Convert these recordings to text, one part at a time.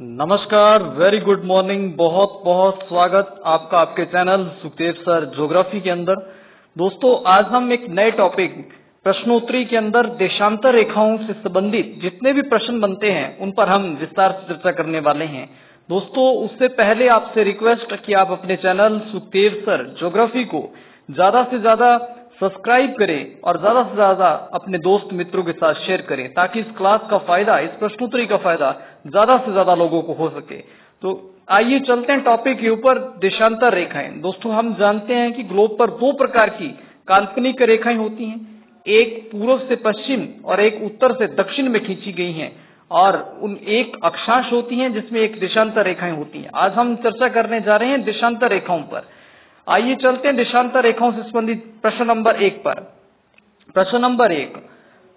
नमस्कार, very good morning. बहुत बहुत स्वागत आपका आपके चैनल सुखदेव सर ज्योग्राफी के अंदर। दोस्तों, आज हम एक नए टॉपिक प्रश्नोत्तरी के अंदर देशांतर रेखाओं से संबंधित जितने भी प्रश्न बनते हैं उन पर हम विस्तार से चर्चा करने वाले हैं। दोस्तों, उससे पहले आपसे रिक्वेस्ट कि आप अपने चैनल सुखदेव सर ज्योग्राफी को ज्यादा से ज्यादा सब्सक्राइब करें और ज्यादा से ज्यादा अपने दोस्त मित्रों के साथ शेयर करें, ताकि इस क्लास का फायदा, इस प्रश्नोत्तरी का फायदा ज्यादा से ज्यादा लोगों को हो सके। तो आइए चलते हैं टॉपिक के ऊपर, देशांतर रेखाएं। दोस्तों, हम जानते हैं कि ग्लोब पर दो प्रकार की काल्पनिक रेखाएं होती हैं, एक पूर्व से पश्चिम और एक उत्तर से दक्षिण में खींची गई हैं, और उन एक अक्षांश होती हैं जिसमें एक देशांतर रेखाएं होती हैं। आज हम चर्चा करने जा रहे हैं देशांतर रेखाओं पर। आइए चलते हैं देशांतर रेखाओं से संबंधित प्रश्न नंबर 1 पर। प्रश्न नंबर 1,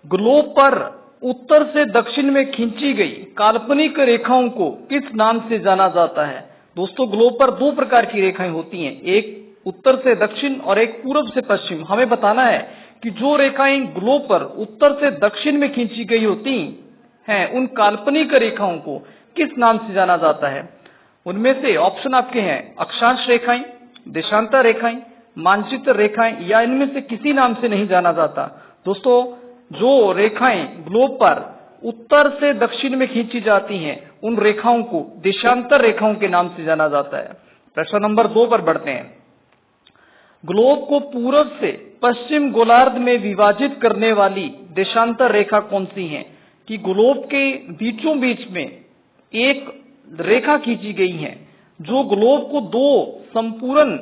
ग्लोब पर उत्तर से दक्षिण में खींची गई काल्पनिक रेखाओं को किस नाम से जाना जाता है? दोस्तों, ग्लोब पर दो प्रकार की रेखाएं होती हैं, एक उत्तर से दक्षिण और एक पूर्व से पश्चिम। हमें बताना है कि जो रेखाएं ग्लोब पर उत्तर से दक्षिण में खींची गई होती हैं, उन काल्पनिक रेखाओं को किस नाम से जाना जाता है? उनमें से ऑप्शन आपके हैं अक्षांश रेखाएं, देशांतर रेखाएं, मानचित्र रेखाएं, या इनमें से किसी नाम से नहीं जाना जाता। दोस्तों, जो रेखाएं ग्लोब पर उत्तर से दक्षिण में खींची जाती हैं, उन रेखाओं को देशांतर रेखाओं के नाम से जाना जाता है। प्रश्न नंबर 2 पर बढ़ते हैं। ग्लोब को पूर्व से पश्चिम गोलार्ध में विभाजित करने वाली देशांतर रेखा कौन सी है? कि ग्लोब के बीचों बीच में एक रेखा खींची गई है जो ग्लोब को दो संपूर्ण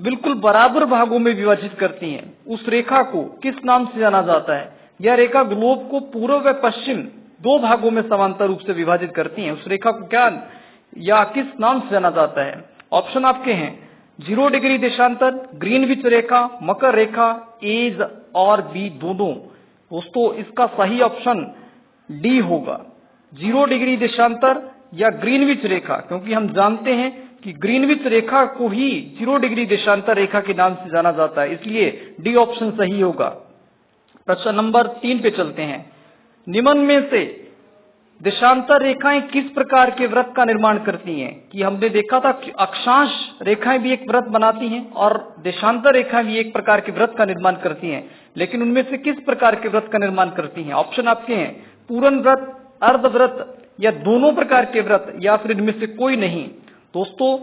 बिल्कुल बराबर भागों में विभाजित करती है। उस रेखा को किस नाम से जाना जाता है? यह रेखा ग्लोब को पूर्व व पश्चिम दो भागों में समांतर रूप से विभाजित करती है। उस रेखा को क्या या किस नाम से जाना जाता है? ऑप्शन आपके हैं 0 डिग्री देशांतर, ग्रीनविच रेखा, मकर रेखा, एज और बी दोनों। दोस्तों, इसका सही ऑप्शन डी होगा, 0 डिग्री देशांतर या ग्रीनविच रेखा, क्योंकि हम जानते हैं कि ग्रीनविच रेखा को ही 0 डिग्री देशांतर रेखा के नाम से जाना जाता है, इसलिए डी ऑप्शन सही होगा। प्रश्न नंबर 3 पे चलते हैं। निम्न में से देशांतर रेखाएं किस प्रकार के वृत्त का निर्माण करती हैं? कि हमने देखा था कि अक्षांश रेखाएं भी एक वृत्त बनाती हैं और देशांतर रेखाएं भी एक प्रकार के वृत्त का निर्माण करती हैं, लेकिन उनमें से किस प्रकार के वृत्त का निर्माण करती हैं? ऑप्शन आपके हैं पूर्ण वृत्त, अर्धवृत्त, या दोनों प्रकार के वृत्त, या फिर इनमें से कोई नहीं। दोस्तों,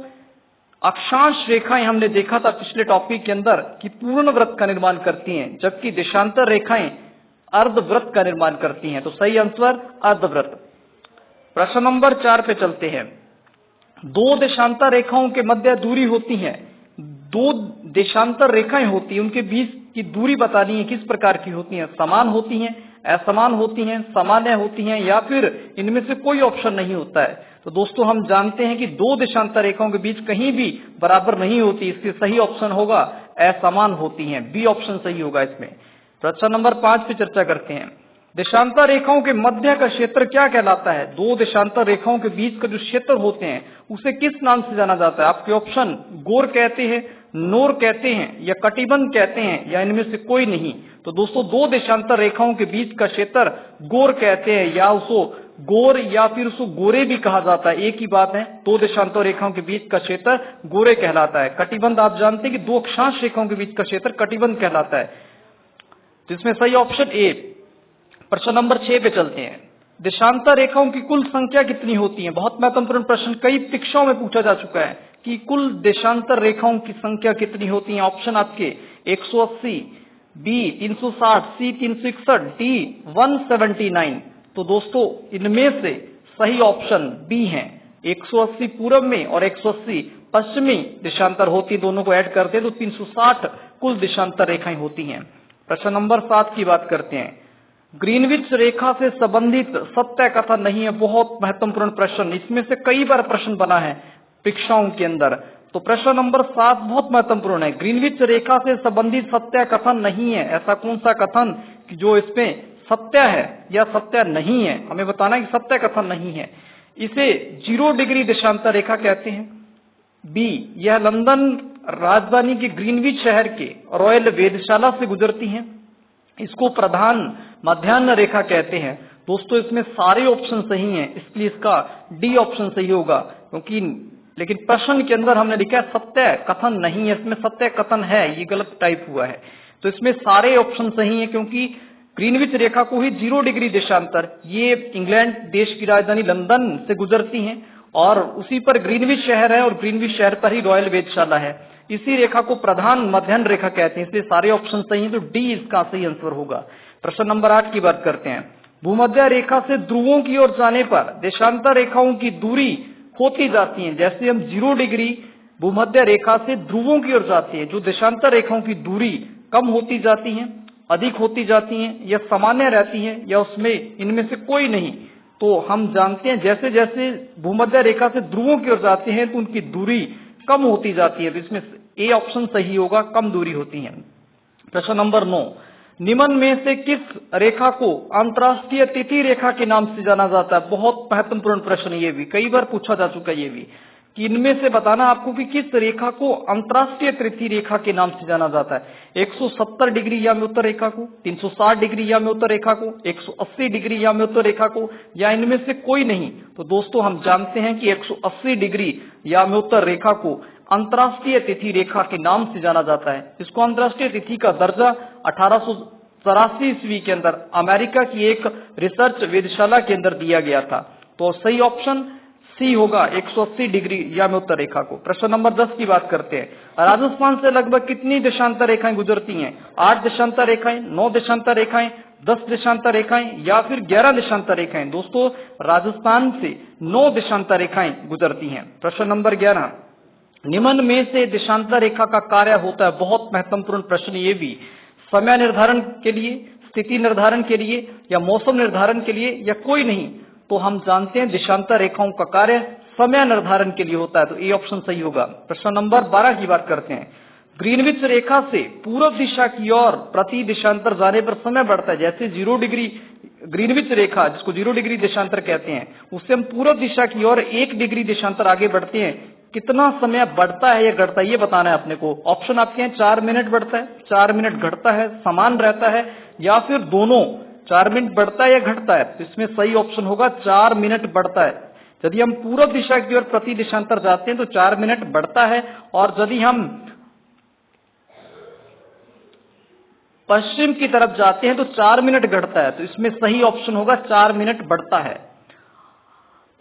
अक्षांश रेखाएं हमने देखा था पिछले टॉपिक के अंदर कि पूर्ण वृत्त का निर्माण करती हैं, जबकि देशांतर रेखाएं अर्धवृत्त का निर्माण करती हैं। तो सही आंसर अर्धवृत्त। प्रश्न नंबर 4 पे चलते हैं। दो देशांतर रेखाओं के मध्य दूरी होती है, दो देशांतर रेखाएं होती हैं, उनके बीच की दूरी बतानी है, किस प्रकार की होती है? समान होती हैं, असमान होती हैं, सामान्य होती हैं, या फिर इनमें से कोई ऑप्शन नहीं होता है? तो दोस्तों, हम जानते हैं कि दो देशांतर रेखाओं के बीच कहीं भी बराबर नहीं होती, इसके सही ऑप्शन होगा असमान होती हैं, बी ऑप्शन सही होगा इसमें। प्रश्न नंबर 5 पे चर्चा करते हैं। देशांतर रेखाओं के मध्य का क्षेत्र क्या कहलाता है? दो देशांतर रेखाओं के बीच का जो क्षेत्र होते हैं उसे किस नाम से जाना जाता है? आपके ऑप्शन गोर कहते हैं, नोर कहते हैं, या कटिबंध कहते हैं, या इनमें से कोई नहीं। तो दोस्तों, दो देशांतर रेखाओं के बीच का क्षेत्र गोर कहते हैं, या उसको गोर या फिर उसको गोरे भी कहा जाता है, एक ही बात है। दो देशांतर रेखाओं के बीच का क्षेत्र गोरे कहलाता है। कटिबंध आप जानते हैं कि दो अक्षांश रेखाओं के बीच का क्षेत्र कटिबंध कहलाता है, जिसमें सही ऑप्शन ए। प्रश्न नंबर 6 पे चलते हैं। देशांतर रेखाओं की कुल संख्या कितनी होती है? बहुत महत्वपूर्ण प्रश्न, कई परीक्षाओं में पूछा जा चुका है कि कुल देशांतर रेखाओं की संख्या कितनी होती है। ऑप्शन आपके 180, बी 360, सी 361, डी 179। तो दोस्तों, इनमें से सही ऑप्शन बी है, 180 पूर्व में और 180 पश्चिमी देशांतर होती है, दोनों को ऐड करते हैं तो 360 कुल देशांतर रेखाएं होती हैं। प्रश्न नंबर 7 की बात करते हैं। ग्रीनविच रेखा से संबंधित सत्य कथन नहीं है, बहुत महत्वपूर्ण प्रश्न, इसमें से कई बार प्रश्न बना है परीक्षाओं के अंदर। तो प्रश्न नंबर 7 बहुत महत्वपूर्ण है। ग्रीनविच रेखा से संबंधित सत्य कथन नहीं है, ऐसा कौन सा कथन कि जो इसमें सत्य है या सत्य नहीं है? हमें बताना है कि सत्य कथन नहीं है। इसे 0 डिग्री देशांतर रेखा कहते हैं। बी, यह लंदन राजधानी के ग्रीनविच शहर के रॉयल वेधशाला से गुजरती है। इसको प्रधान मध्याह्न रेखा कहते हैं। दोस्तों इसमें सारे ऑप्शन सही हैं, इसलिए इसका डी ऑप्शन सही होगा, क्योंकि लेकिन प्रश्न के अंदर हमने लिखा है सत्य कथन नहीं है, इसमें सत्य कथन है, ये गलत टाइप हुआ है। तो इसमें सारे ऑप्शन सही हैं, क्योंकि ग्रीनविच रेखा को ही 0 डिग्री देशांतर, ये इंग्लैंड देश की राजधानी लंदन से गुजरती हैं और उसी पर ग्रीनविच शहर है और ग्रीनविच शहर पर ही रॉयल वेधशाला है। इसी रेखा को प्रधान मध्याह्न रेखा कहते हैं, इसलिए सारे ऑप्शन सही हैं, तो डी इसका सही आंसर होगा। प्रश्न नंबर 8 की बात करते हैं। भूमध्य रेखा से ध्रुवों की ओर जाने पर देशांतर रेखाओं की दूरी होती जाती है। जैसे हम 0 डिग्री भूमध्य रेखा से ध्रुवों की ओर जाते हैं, जो देशांतर रेखाओं की दूरी कम होती जाती है, अधिक होती जाती हैं, या सामान्य रहती हैं, या उसमें इनमें से कोई नहीं। तो हम जानते हैं जैसे जैसे भूमध्य रेखा से ध्रुवों की ओर जाते हैं तो उनकी दूरी कम होती जाती है, तो इसमें ए ऑप्शन सही होगा, कम दूरी होती है। प्रश्न नंबर 9, निम्न में से किस रेखा को अंतर्राष्ट्रीय तिथि रेखा के नाम से जाना जाता है? बहुत महत्वपूर्ण प्रश्न, ये भी कई बार पूछा जा चुका है, ये भी कि इनमें से बताना आपको कि किस रेखा को अंतर्राष्ट्रीय तिथि रेखा के नाम से जाना जाता है। 170 डिग्री या में उत्तर रेखा को, 360 डिग्री या में उत्तर रेखा को, 180 डिग्री या में उत्तर रेखा को, या इनमें से कोई नहीं। तो दोस्तों हम जानते हैं कि 180 डिग्री या में उत्तर रेखा को अंतर्राष्ट्रीय तिथि रेखा के नाम से जाना जाता है। इसको अंतर्राष्ट्रीय तिथि का दर्जा 1884 ईस्वी के अंदर अमेरिका की एक रिसर्च वेधशाला के अंदर दिया गया था। तो सही ऑप्शन सी होगा, 180 डिग्री या में उत्तर रेखा को। प्रश्न नंबर 10 की बात करते हैं। राजस्थान से लगभग कितनी देशांतर रेखाएं गुजरती हैं? 8 देशांतर रेखाएं, 9 देशांतर रेखाएं, 10 देशांतर रेखाएं, या फिर 11 देशांतर रेखाएं? दोस्तों राजस्थान से 9 देशांतर रेखाएं गुजरती हैं। प्रश्न नंबर 11, निम्न में से देशांतर रेखा का कार्य होता है? बहुत महत्वपूर्ण प्रश्न, ये भी समय निर्धारण के लिए, स्थिति निर्धारण के लिए, या मौसम निर्धारण के लिए, या कोई नहीं। तो हम जानते हैं देशांतर रेखाओं का कार्य समय निर्धारण के लिए होता है, तो ए ऑप्शन सही होगा। प्रश्न नंबर 12 की बात करते हैं। ग्रीनविच रेखा से पूर्व दिशा की ओर प्रति देशांतर जाने पर समय बढ़ता है। जैसे 0 डिग्री ग्रीनविच रेखा, जिसको 0 डिग्री देशांतर कहते हैं, उससे हम पूर्व दिशा की ओर 1 डिग्री देशांतर आगे बढ़ते हैं। कितना समय बढ़ता है या घटता है, ये बताना है अपने को। ऑप्शन आपके हैं 4 मिनट बढ़ता है, 4 मिनट घटता है, समान रहता है, या फिर दोनों, 4 मिनट बढ़ता है या घटता है। तो इसमें सही ऑप्शन होगा 4 मिनट बढ़ता है। यदि हम पूर्व दिशा की ओर प्रति देशांतर जाते हैं तो 4 मिनट बढ़ता है, और यदि हम पश्चिम की तरफ जाते हैं तो 4 मिनट घटता है। तो इसमें सही ऑप्शन होगा 4 मिनट बढ़ता है।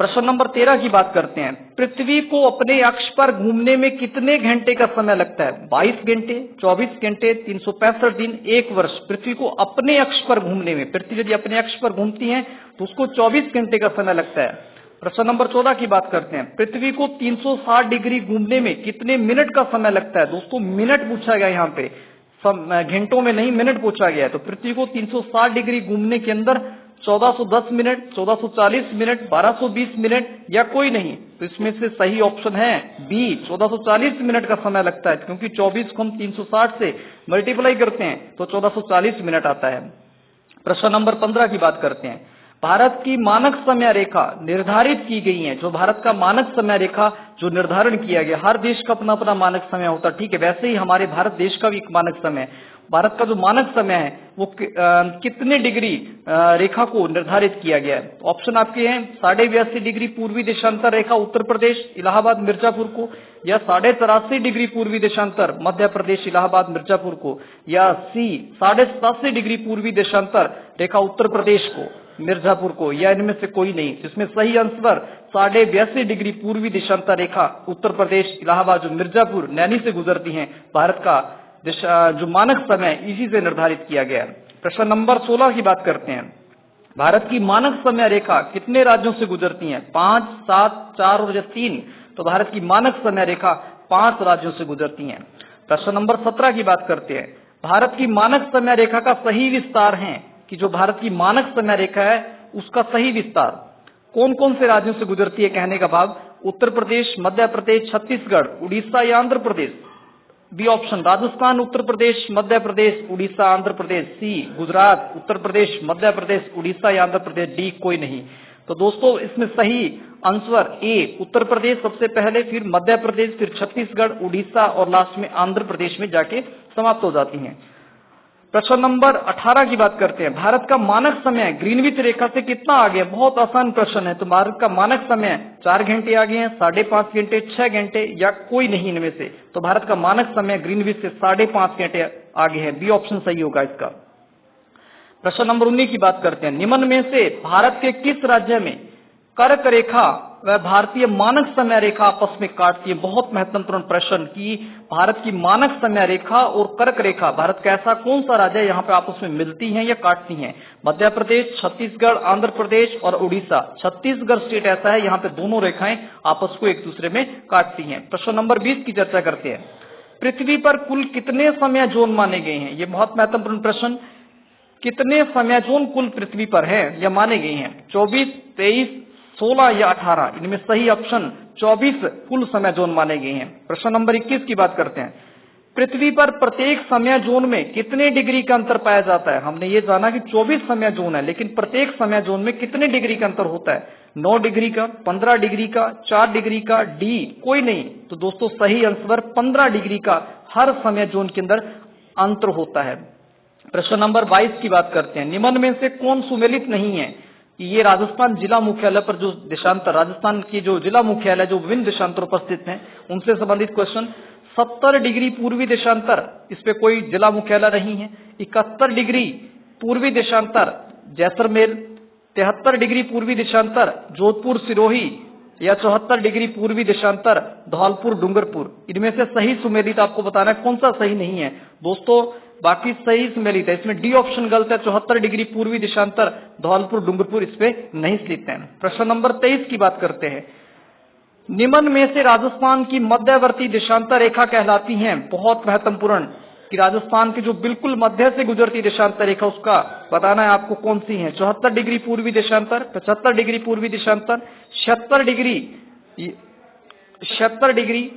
प्रश्न नंबर 13 की बात करते हैं। पृथ्वी को अपने अक्ष पर घूमने में कितने घंटे का समय लगता है? 22 घंटे, 24 घंटे, 365 दिन, 1 वर्ष। पृथ्वी को अपने अक्ष पर घूमने में, पृथ्वी यदि अपने अक्ष पर घूमती है तो उसको 24 घंटे का समय लगता है। प्रश्न नंबर 14 की बात करते हैं। पृथ्वी को 360 डिग्री घूमने में कितने मिनट का समय लगता है? दोस्तों मिनट पूछा गया यहाँ पे, घंटों में नहीं, मिनट पूछा गया है। तो पृथ्वी को 360 डिग्री घूमने के अंदर 1410 मिनट, 1440 मिनट, 1220 मिनट, या कोई नहीं। तो इसमें से सही ऑप्शन है बी, 1440 मिनट का समय लगता है, क्योंकि 24 को हम 360 से मल्टीप्लाई करते हैं तो 1440 मिनट आता है। प्रश्न नंबर 15 की बात करते हैं। भारत की मानक समय रेखा निर्धारित की गई है। जो भारत का मानक समय रेखा जो निर्धारण किया गया, हर देश का अपना अपना मानक समय होता है, ठीक है, वैसे ही हमारे भारत देश का भी एक मानक समय है। भारत का जो मानक समय है वो कितने डिग्री रेखा को निर्धारित किया गया है? ऑप्शन आपके हैं 82.5 डिग्री पूर्वी देशांतर रेखा उत्तर प्रदेश इलाहाबाद मिर्जापुर को, या 83.5 डिग्री पूर्वी देशांतर मध्य प्रदेश इलाहाबाद मिर्जापुर को, या सी 87.5 डिग्री पूर्वी देशांतर रेखा उत्तर प्रदेश को मिर्जापुर को, या इनमें से कोई नहीं। इसमें सही आंसर 82.5 डिग्री पूर्वी देशांतर रेखा उत्तर प्रदेश इलाहाबाद जो मिर्जापुर नैनी से गुजरती है, भारत का जो मानक समय इसी से निर्धारित किया गया। प्रश्न नंबर 16 की बात करते हैं। भारत की मानक समय रेखा कितने राज्यों से गुजरती है? 5, 7, 4 और 3। तो भारत की मानक समय रेखा 5 राज्यों से गुजरती है। प्रश्न नंबर 17 की बात करते हैं। भारत की मानक समय रेखा का सही विस्तार है, कि जो भारत की मानक समय रेखा है उसका सही विस्तार कौन कौन से राज्यों से गुजरती है? कहने का भाव उत्तर प्रदेश, मध्य प्रदेश, छत्तीसगढ़, उड़ीसा या आंध्र प्रदेश। B option Rajasthan, Uttar Pradesh, Madhya Pradesh, Orissa, Andhra Pradesh. सी गुजरात, उत्तर प्रदेश, मध्य प्रदेश, उड़ीसा या आंध्र प्रदेश। डी कोई नहीं। तो दोस्तों इसमें सही आंसर ए उत्तर प्रदेश सबसे पहले, फिर मध्य प्रदेश, फिर छत्तीसगढ़, उड़ीसा और लास्ट में आंध्र प्रदेश में जाके समाप्त हो जाती हैं। प्रश्न नंबर 18 की बात करते हैं। भारत का मानक समय ग्रीनविच रेखा से कितना आगे है? बहुत आसान प्रश्न है। तो भारत का मानक समय 4 घंटे आगे है, 5.5 घंटे, 6 घंटे या कोई नहीं इनमें से। तो भारत का मानक समय ग्रीनविच से 5.5 घंटे आगे है। बी ऑप्शन सही होगा इसका। प्रश्न नंबर 19 की बात करते हैं। निम्न में से भारत के किस राज्य में कर्क रेखा व भारतीय मानक समय रेखा आपस में काटती है? बहुत महत्वपूर्ण प्रश्न कि भारत की मानक समय रेखा और कर्क रेखा, भारत का ऐसा कौन सा राज्य है यहाँ पे आपस में मिलती हैं या काटती हैं? मध्य प्रदेश, छत्तीसगढ़, आंध्र प्रदेश और उड़ीसा। छत्तीसगढ़ स्टेट ऐसा है, यहाँ पे दोनों रेखाएं आपस को एक दूसरे में काटती हैं। प्रश्न नंबर 20 की चर्चा करते हैं। पृथ्वी पर कुल कितने समय जोन माने गए हैं? ये बहुत महत्वपूर्ण प्रश्न। कितने समय जोन कुल पृथ्वी पर है या माने गए हैं? 24, 23, 16 या 18? इनमें सही ऑप्शन 24 कुल समय जोन माने गए हैं। प्रश्न नंबर 21 की बात करते हैं। पृथ्वी पर प्रत्येक समय जोन में कितने डिग्री का अंतर पाया जाता है? हमने ये जाना कि 24 समय जोन है, लेकिन प्रत्येक समय जोन में कितने डिग्री का अंतर होता है? 9 डिग्री का, 15 डिग्री का, 4 डिग्री का, डी कोई नहीं। तो दोस्तों सही आंसर 15 डिग्री का हर समय जोन के अंदर अंतर होता है। प्रश्न नंबर 22 की बात करते हैं। निम्न में से कौन सुमेलित नहीं है? कि ये राजस्थान जिला मुख्यालय पर जो देशांतर, राजस्थान की जो जिला मुख्यालय जो विभिन्न देशांतरों पर स्थित हैं, उनसे संबंधित क्वेश्चन। 70 डिग्री पूर्वी देशांतर, इस पे कोई जिला मुख्यालय नहीं है। 71 डिग्री पूर्वी देशांतर जैसलमेर, 73 डिग्री पूर्वी देशांतर जोधपुर सिरोही या 74 डिग्री पूर्वी देशांतर धौलपुर डूंगरपुर। इनमें से सही सुमेलित आपको बताना है कौन सा सही नहीं है। दोस्तों बाकी सही सुमेलित है, इसमें डी ऑप्शन गलत है। 74 डिग्री पूर्वी देशांतर धौलपुर डूंगरपुर इस पे नहीं स्थित है। प्रश्न नंबर 23 की बात करते हैं। निम्न में से राजस्थान की मध्यवर्ती देशांतर रेखा कहलाती है? बहुत महत्वपूर्ण कि राजस्थान की जो बिल्कुल मध्य से गुजरती देशांतर रेखा, उसका बताना है आपको कौन सी है। 74 डिग्री पूर्वी देशांतर, 75 डिग्री पूर्वी देशांतर, 76 डिग्री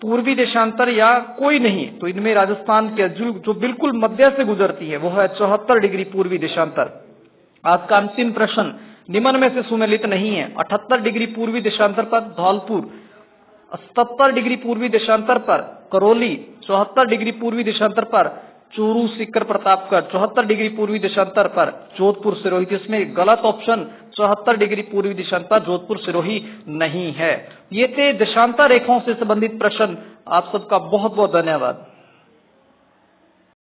पूर्वी देशांतर या कोई नहीं। तो इनमें राजस्थान के जो बिल्कुल मध्य से गुजरती है वो है 74 डिग्री पूर्वी देशांतर। आज का अंतिम प्रश्न निम्न में से सुमेलित नहीं है। 78 डिग्री पूर्वी देशांतर पर धौलपुर, 77 डिग्री पूर्वी देशांतर पर करौली, 74 डिग्री पूर्वी देशांतर पर चूरू सीकर प्रतापगढ़, 74 डिग्री पूर्वी देशांतर पर जोधपुर सिरोही। इसमें गलत ऑप्शन 74 डिग्री पूर्वी देशांतर जोधपुर सिरोही नहीं है। ये थे देशांतर रेखाओं से संबंधित प्रश्न। आप सबका बहुत बहुत धन्यवाद।